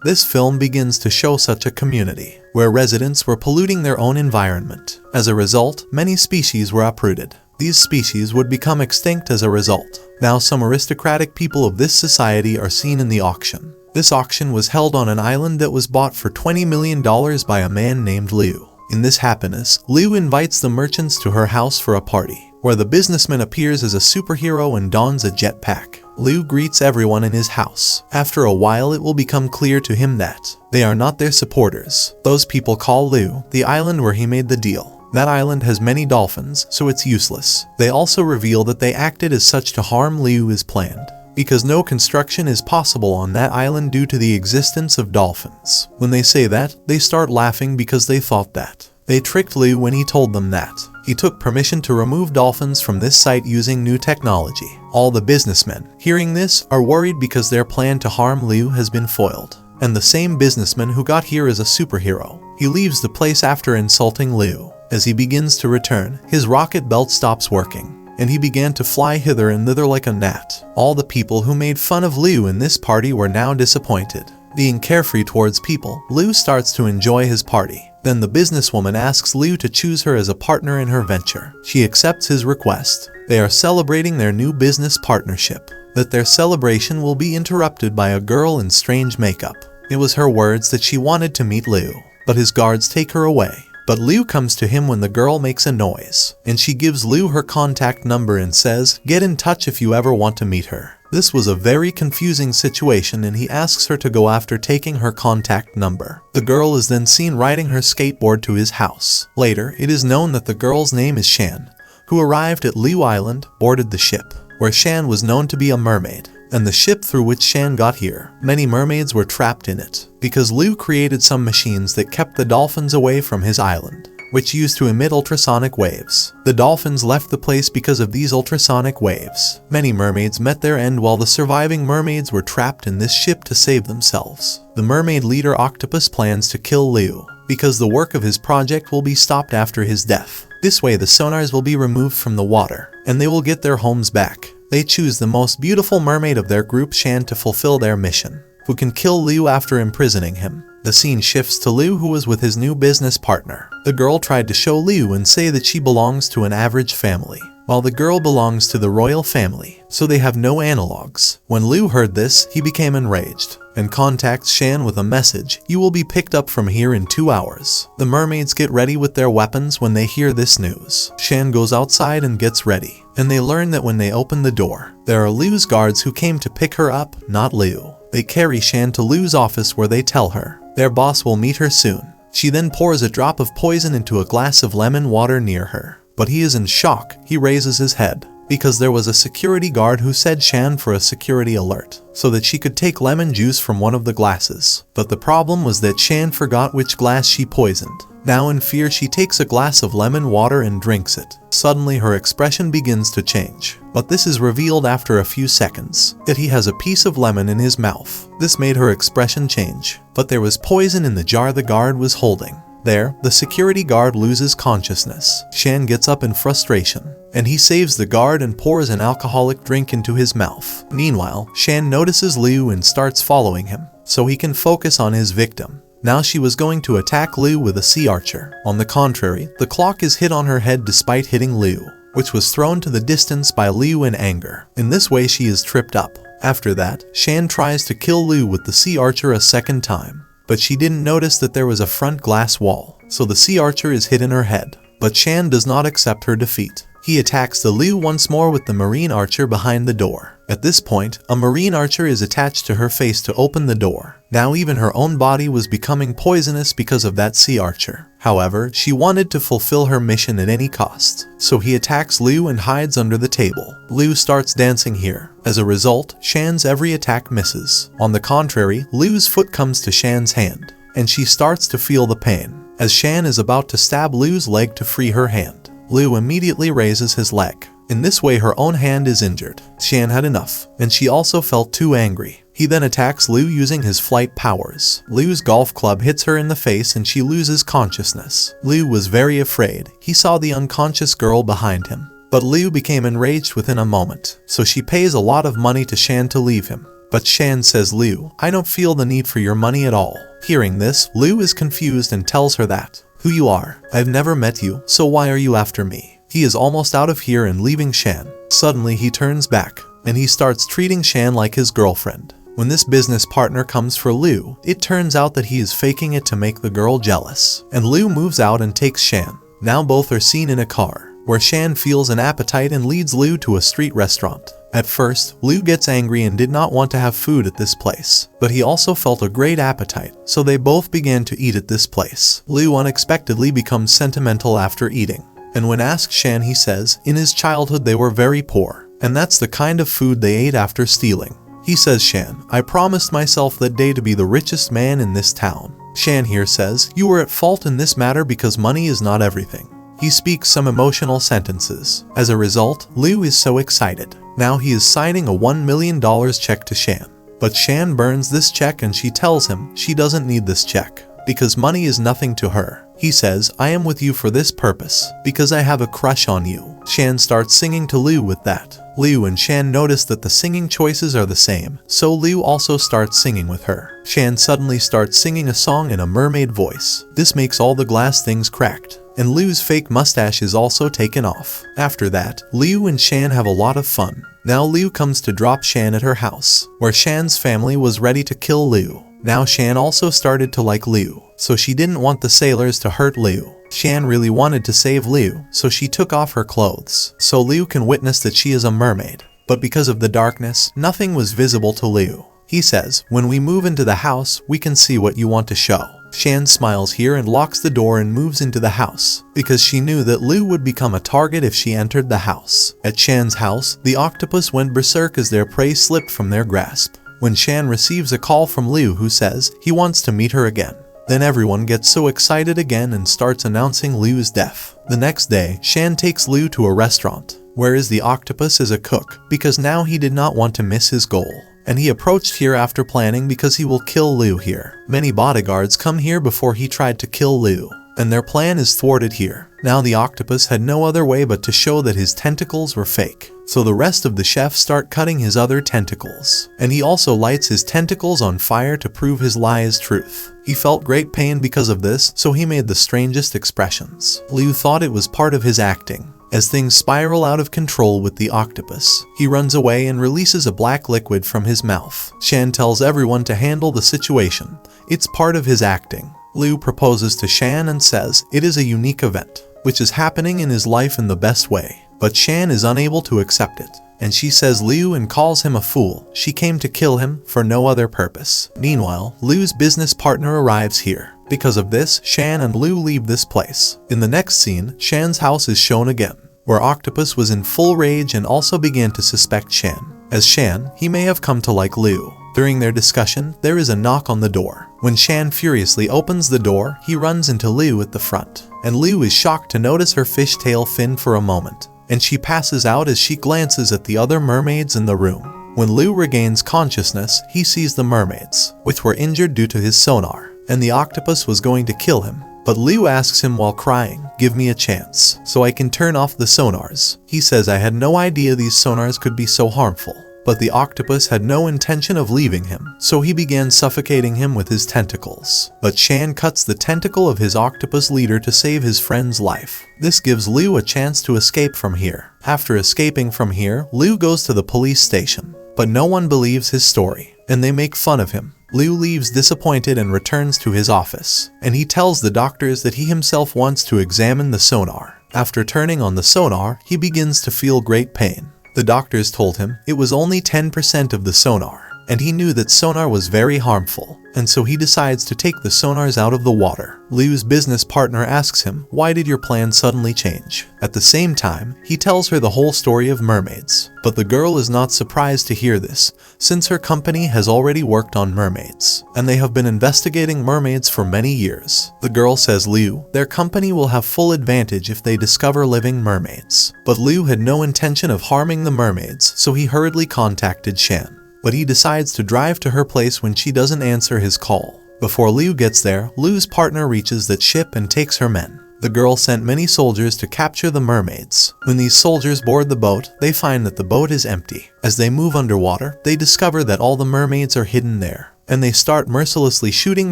This film begins to show such a community, where residents were polluting their own environment. As a result, many species were uprooted. These species would become extinct as a result. Now some aristocratic people of this society are seen in the auction. This auction was held on an island that was bought for $20 million by a man named Liu. In this happiness, Liu invites the merchants to her house for a party, where the businessman appears as a superhero and dons a jetpack. Liu greets everyone in his house. After a while it will become clear to him that they are not their supporters. Those people call Liu the island where he made the deal. That island has many dolphins, so it's useless. They also reveal that they acted as such to harm Liu as planned, because no construction is possible on that island due to the existence of dolphins. When they say that, they start laughing because they thought that they tricked Liu when he told them that he took permission to remove dolphins from this site using new technology. All the businessmen, hearing this, are worried because their plan to harm Liu has been foiled. And the same businessman who got here is a superhero. He leaves the place after insulting Liu. As he begins to return, his rocket belt stops working, and he began to fly hither and thither like a gnat. All the people who made fun of Liu in this party were now disappointed. Being carefree towards people, Liu starts to enjoy his party. Then the businesswoman asks Liu to choose her as a partner in her venture. She accepts his request. They are celebrating their new business partnership. That their celebration will be interrupted by a girl in strange makeup. It was her words that she wanted to meet Liu, but his guards take her away. But Liu comes to him when the girl makes a noise, and she gives Liu her contact number and says, "Get in touch if you ever want to meet her." This was a very confusing situation and he asks her to go after taking her contact number. The girl is then seen riding her skateboard to his house. Later, it is known that the girl's name is Shan, who arrived at Liu Island, boarded the ship, where Shan was known to be a mermaid. And the ship through which Shan got here, many mermaids were trapped in it, because Liu created some machines that kept the dolphins away from his island, which used to emit ultrasonic waves. The dolphins left the place because of these ultrasonic waves. Many mermaids met their end while the surviving mermaids were trapped in this ship to save themselves. The mermaid leader Octopus plans to kill Liu, because the work of his project will be stopped after his death. This way the sonars will be removed from the water, and they will get their homes back. They choose the most beautiful mermaid of their group, Shan, to fulfill their mission, who can kill Liu after imprisoning him. The scene shifts to Liu, who was with his new business partner. The girl tried to show Liu and say that she belongs to an average family, while the girl belongs to the royal family, so they have no analogs. When Liu heard this, he became enraged and contacts Shan with a message, "You will be picked up from here in 2 hours." The mermaids get ready with their weapons when they hear this news. Shan goes outside and gets ready, and they learn that when they open the door, there are Liu's guards who came to pick her up, not Liu. They carry Shan to Liu's office where they tell her their boss will meet her soon. She then pours a drop of poison into a glass of lemon water near her. But he is in shock. He raises his head, because there was a security guard who said Shan for a security alert, so that she could take lemon juice from one of the glasses. But the problem was that Shan forgot which glass she poisoned. Now in fear, she takes a glass of lemon water and drinks it. Suddenly her expression begins to change, but this is revealed after a few seconds, that he has a piece of lemon in his mouth. This made her expression change, but there was poison in the jar the guard was holding. There, the security guard loses consciousness. Shan gets up in frustration, and he saves the guard and pours an alcoholic drink into his mouth. Meanwhile, Shan notices Liu and starts following him, so he can focus on his victim. Now she was going to attack Liu with a sea archer. On the contrary, the clock is hit on her head despite hitting Liu, which was thrown to the distance by Liu in anger. In this way she is tripped up. After that, Shan tries to kill Liu with the sea archer a second time, but she didn't notice that there was a front glass wall, so the sea archer is hit in her head. But Shan does not accept her defeat. He attacks the Liu once more with the marine archer behind the door. At this point, a marine archer is attached to her face to open the door. Now even her own body was becoming poisonous because of that sea archer. However, she wanted to fulfill her mission at any cost, so he attacks Liu and hides under the table. Liu starts dancing here. As a result, Shan's every attack misses. On the contrary, Liu's foot comes to Shan's hand, and she starts to feel the pain. As Shan is about to stab Liu's leg to free her hand, Liu immediately raises his leg. In this way her own hand is injured. Shan had enough, and she also felt too angry. He then attacks Liu using his flight powers. Liu's golf club hits her in the face and she loses consciousness. Liu was very afraid. He saw the unconscious girl behind him. But Liu became enraged within a moment, so she pays a lot of money to Shan to leave him. But Shan says, Liu, I don't feel the need for your money at all. Hearing this, Liu is confused and tells her that, who you are, I've never met you, so why are you after me? He is almost out of here and leaving Shan. Suddenly he turns back, and he starts treating Shan like his girlfriend. When this business partner comes for Liu, it turns out that he is faking it to make the girl jealous. And Liu moves out and takes Shan. Now both are seen in a car, where Shan feels an appetite and leads Liu to a street restaurant. At first, Liu gets angry and did not want to have food at this place, but he also felt a great appetite, so they both began to eat at this place. Liu unexpectedly becomes sentimental after eating, and when asked Shan, he says, in his childhood they were very poor, and that's the kind of food they ate after stealing. He says, Shan, I promised myself that day to be the richest man in this town. Shan here says, you were at fault in this matter because money is not everything. He speaks some emotional sentences. As a result, Liu is so excited. Now he is signing a $1 million check to Shan. But Shan burns this check and she tells him she doesn't need this check, because money is nothing to her. He says, I am with you for this purpose, because I have a crush on you. Shan starts singing to Liu with that. Liu and Shan notice that the singing choices are the same, so Liu also starts singing with her. Shan suddenly starts singing a song in a mermaid voice. This makes all the glass things cracked, and Liu's fake mustache is also taken off. After that, Liu and Shan have a lot of fun. Now Liu comes to drop Shan at her house, where Shan's family was ready to kill Liu. Now Shan also started to like Liu, so she didn't want the sailors to hurt Liu. Shan really wanted to save Liu, so she took off her clothes, so Liu can witness that she is a mermaid. But because of the darkness, nothing was visible to Liu. He says, when we move into the house, we can see what you want to show. Shan smiles here and locks the door and moves into the house, because she knew that Liu would become a target if she entered the house. At Shan's house, the octopus went berserk as their prey slipped from their grasp. When Shan receives a call from Liu who says he wants to meet her again. Then everyone gets so excited again and starts announcing Liu's death. The next day, Shan takes Liu to a restaurant, whereas the octopus is a cook, because now he did not want to miss his goal. And he approached here after planning because he will kill Liu here. Many bodyguards come here before he tried to kill Liu, and their plan is thwarted here. Now the octopus had no other way but to show that his tentacles were fake. So the rest of the chefs start cutting his other tentacles. And he also lights his tentacles on fire to prove his lie is truth. He felt great pain because of this, so he made the strangest expressions. Liu thought it was part of his acting. As things spiral out of control with the octopus, he runs away and releases a black liquid from his mouth. Shan tells everyone to handle the situation. It's part of his acting. Liu proposes to Shan and says it is a unique event, which is happening in his life in the best way. But Shan is unable to accept it, and she says Liu and calls him a fool. She came to kill him for no other purpose. Meanwhile, Liu's business partner arrives here. Because of this, Shan and Liu leave this place. In the next scene, Shan's house is shown again, where Octopus was in full rage and also began to suspect Shan. As Shan, he may have come to like Liu. During their discussion, there is a knock on the door. When Shan furiously opens the door, he runs into Liu at the front, and Liu is shocked to notice her fishtail fin for a moment, and she passes out as she glances at the other mermaids in the room. When Liu regains consciousness, he sees the mermaids, which were injured due to his sonar, and the octopus was going to kill him. But Liu asks him while crying, give me a chance, so I can turn off the sonars. He says I had no idea these sonars could be so harmful. But the octopus had no intention of leaving him, so he began suffocating him with his tentacles. But Shan cuts the tentacle of his octopus leader to save his friend's life. This gives Liu a chance to escape from here. After escaping from here, Liu goes to the police station, but no one believes his story, and they make fun of him. Liu leaves disappointed and returns to his office, and he tells the doctors that he himself wants to examine the sonar. After turning on the sonar, he begins to feel great pain. The doctors told him it was only 10% of the sonar, and he knew that sonar was very harmful, and so he decides to take the sonars out of the water. Liu's business partner asks him, why did your plan suddenly change? At the same time, he tells her the whole story of mermaids, but the girl is not surprised to hear this, since her company has already worked on mermaids, and they have been investigating mermaids for many years. The girl says Liu, their company will have full advantage if they discover living mermaids. But Liu had no intention of harming the mermaids, so he hurriedly contacted Shan. But he decides to drive to her place when she doesn't answer his call. Before Liu gets there, Liu's partner reaches that ship and takes her men. The girl sent many soldiers to capture the mermaids. When these soldiers board the boat, they find that the boat is empty. As they move underwater, they discover that all the mermaids are hidden there, and they start mercilessly shooting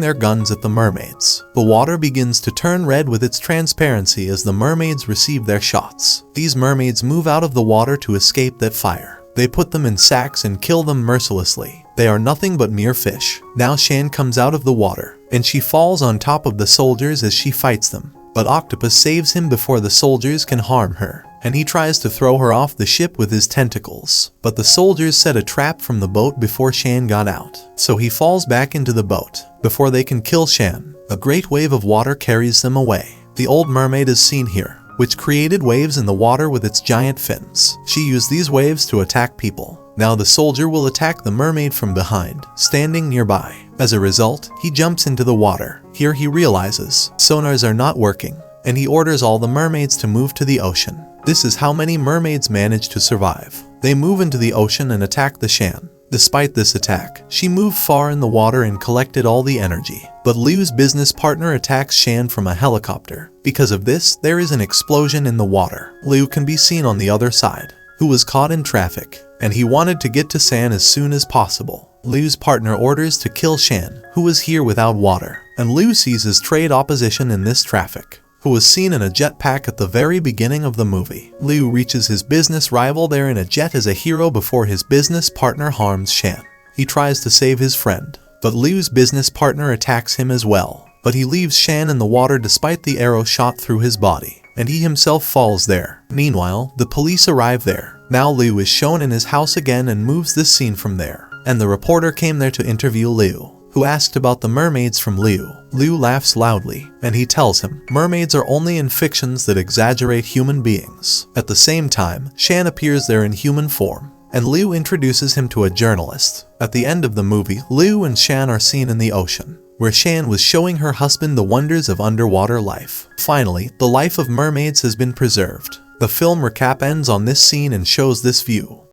their guns at the mermaids. The water begins to turn red with its transparency as the mermaids receive their shots. These mermaids move out of the water to escape that fire. They put them in sacks and kill them mercilessly. They are nothing but mere fish. Now Shan comes out of the water, and she falls on top of the soldiers as she fights them. But Octopus saves him before the soldiers can harm her, and he tries to throw her off the ship with his tentacles. But the soldiers set a trap from the boat before Shan got out, so he falls back into the boat. Before they can kill Shan, a great wave of water carries them away. The old mermaid is seen here, which created waves in the water with its giant fins. She used these waves to attack people. Now the soldier will attack the mermaid from behind, standing nearby. As a result, he jumps into the water. Here he realizes sonars are not working, and he orders all the mermaids to move to the ocean. This is how many mermaids manage to survive. They move into the ocean and attack the Shan. Despite this attack, she moved far in the water and collected all the energy. But Liu's business partner attacks Shan from a helicopter. Because of this, there is an explosion in the water. Liu can be seen on the other side, who was caught in traffic, and he wanted to get to Shan as soon as possible. Liu's partner orders to kill Shan, who was here without water, and Liu sees his trade opposition in this traffic, who was seen in a jetpack at the very beginning of the movie. Liu reaches his business rival there in a jet as a hero before his business partner harms Shan. He tries to save his friend, but Liu's business partner attacks him as well. But he leaves Shan in the water despite the arrow shot through his body, and he himself falls there. Meanwhile, the police arrive there. Now Liu is shown in his house again and moves this scene from there. And the reporter came there to interview Liu, who asked about the mermaids from Liu. Liu laughs loudly, and he tells him, mermaids are only in fictions that exaggerate human beings. At the same time, Shan appears there in human form, and Liu introduces him to a journalist. At the end of the movie, Liu and Shan are seen in the ocean, where Shan was showing her husband the wonders of underwater life. Finally, the life of mermaids has been preserved. The film recap ends on this scene and shows this view.